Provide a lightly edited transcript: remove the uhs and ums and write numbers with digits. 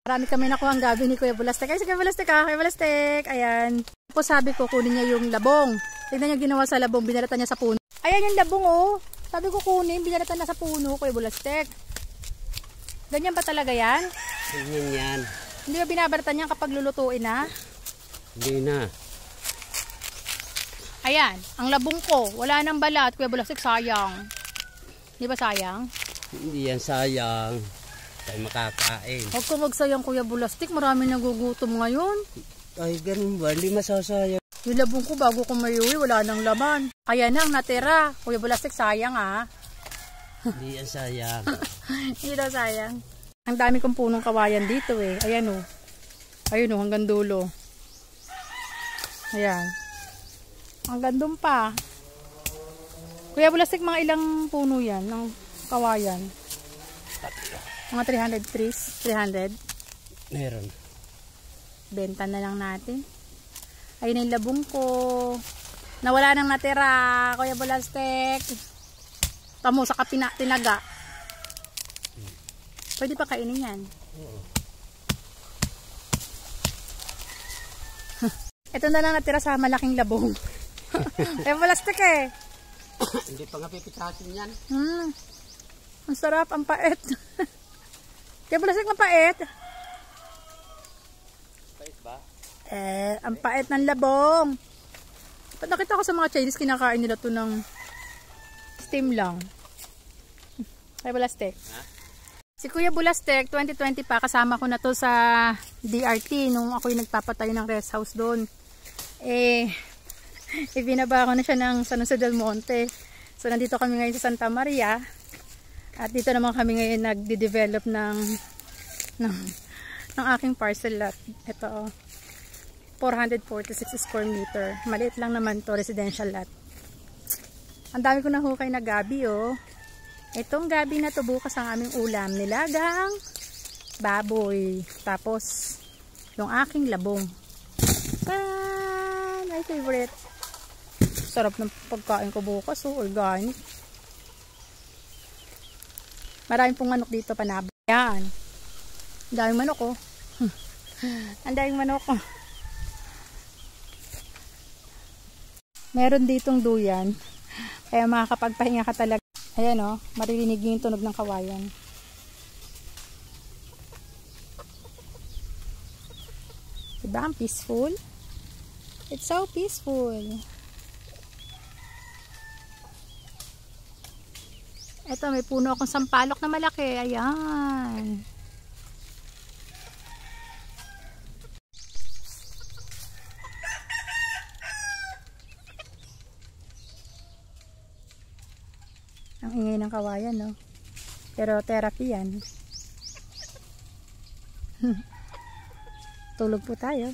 Marami kami nakuha ang gabi ni Kuya Bulastek. Ay, si Kuya Bulastek ha, Kuya Bulastek. Ayan. Tapos sabi ko, kunin niya yung labong. Tignan niya ginawa sa labong, binalatan niya sa puno. Ayan yung labong oh. Sabi ko kunin, binalatan na sa puno, Kuya Bulastek. Ganyan ba talaga yan? Ganyan yan. Hindi ba binabalatan yan kapag lulutuin na? Hindi na. Ayan, ang labong ko. Wala nang balat, Kuya Bulastek, sayang. Di ba sayang? Hindi yan sayang. Tayo makakain. Huwag ko magsayang, Kuya Bulastek. Marami nagugutom ngayon. Ay, ganun ba? Hindi masasayang. Yung labong ko bago ko mayuwi, wala nang laman. Ayan na ang natira. Kuya Bulastek, sayang ha. Hindi yan sayang. Hindi daw sayang. Ang dami kong punong kawayan dito eh. Ayan o. Ayun o, hanggang dulo. Ayan. Hanggang dun pa. Kuya Bulastek, mga ilang puno yan ng kawayan? Mga 300 trees? 300? Meron. Benta na lang natin. Ayun yung labong ko. Nawala nang natira, Kuya Bulastek. Tamo, saka tinaga. Pwede pa kainin yan. Oo. Ito na lang natira sa malaking labong. Kuya Bulastek eh. Hindi pa nga pipitasin yan. Ang sarap, ang pait. Kuya Bulastek, ang pait. Pait ba? Ang pait ng labong. Pag nakita ko sa mga Chinese, kinakain nila to ng steam lang. Kuya Bulastek. Ha? Si Kuya Bulastek, 2020 pa, kasama ko na to sa DRT nung ako'y nagpapatayo ng rest house doon. Ibinaba ko na siya ng San Jose del Monte. So, nandito kami ngayon sa Santa Maria. At dito naman kami ngayon nagde-develop ng aking parcel lot. Ito, 446 square meter. Maliit lang naman to, residential lot. Ang dami ko na hukay na gabi, oh. Itong gabi na to bukas ang aming ulam. Nilagang baboy. Tapos, yung aking labong. My favorite. Sarap ng pagkain ko bukas, oh. Organic. Maraming pong manok dito, panabo. Yan. Ang daming manok, oh. Ang daming manok, oh. Meron ditong duyan. Kaya makakapagpahinga ka talaga. Ayan o, maririnig yung tunog ng kawayan. Diba ang peaceful? It's so peaceful. Ito, may puno akong sampalok na malaki. Ayan. Ang ingay ng kawayan, no? Pero therapy yan. Tulog po tayo.